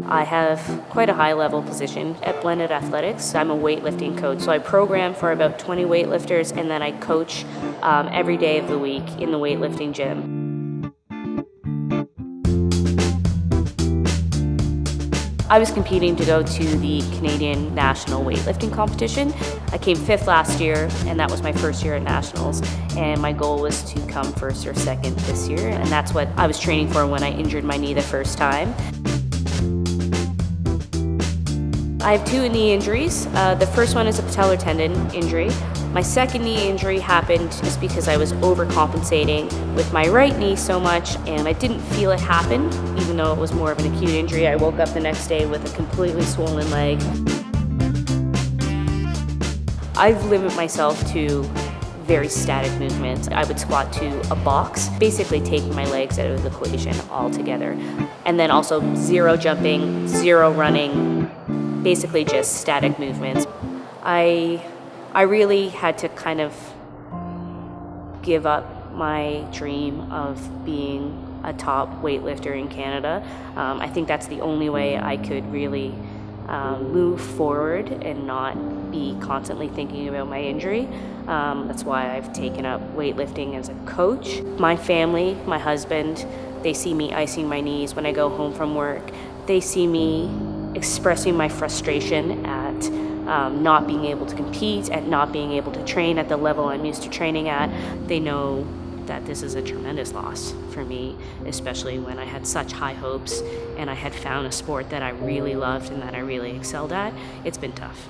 I have quite a high level position at Blended Athletics. I'm a weightlifting coach, so I program for about 20 weightlifters and then I coach every day of the week in the weightlifting gym. I was competing to go to the Canadian National Weightlifting Competition. I came 5th last year, and that was my first year at Nationals. And my goal was to come 1st or 2nd this year, and that's what I was training for when I injured my knee the first time. I have 2 knee injuries. The first one is a patellar tendon injury. My second knee injury happened just because I was overcompensating with my right knee so much and I didn't feel it happen, even though it was more of an acute injury. I woke up the next day with a completely swollen leg. I've limited myself to very static movements. I would squat to a box, basically taking my legs out of the equation altogether. And then also 0 jumping, 0 running, basically just static movements. I really had to kind of give up my dream of being a top weightlifter in Canada. I think that's the only way I could really move forward and not be constantly thinking about my injury. That's why I've taken up weightlifting as a coach. My family, my husband, they see me icing my knees when I go home from work. They see me expressing my frustration at not being able to compete, at not being able to train at the level I'm used to training at. They know that this is a tremendous loss for me, especially when I had such high hopes and I had found a sport that I really loved and that I really excelled at. It's been tough.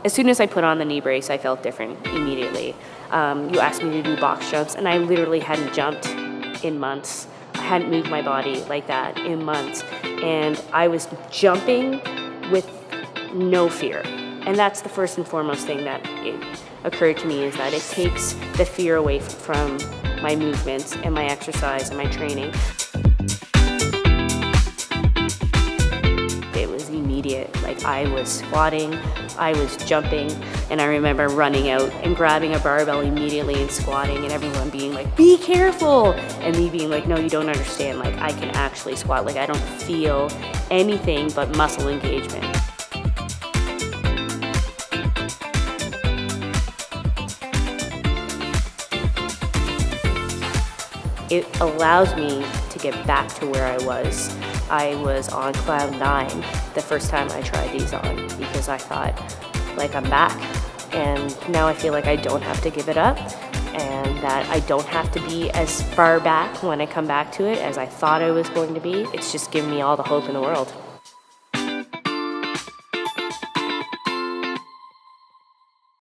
As soon as I put on the knee brace, I felt different immediately. You asked me to do box jumps and I literally hadn't jumped in months. I hadn't moved my body like that in months. And I was jumping with no fear. And that's the first and foremost thing that it occurred to me, is that it takes the fear away from my movements and my exercise and my training. It was immediate. Like, I was squatting, I was jumping, and I remember running out and grabbing a barbell immediately and squatting, and everyone being like, "Be careful!" And me being like, "No, you don't understand. Like, I can actually squat. Like, I don't feel anything but muscle engagement." It allows me to get back to where I was. I was on cloud 9 the first time I tried these on, because I thought, like, I'm back. And now I feel like I don't have to give it up, and that I don't have to be as far back when I come back to it as I thought I was going to be. It's just given me all the hope in the world.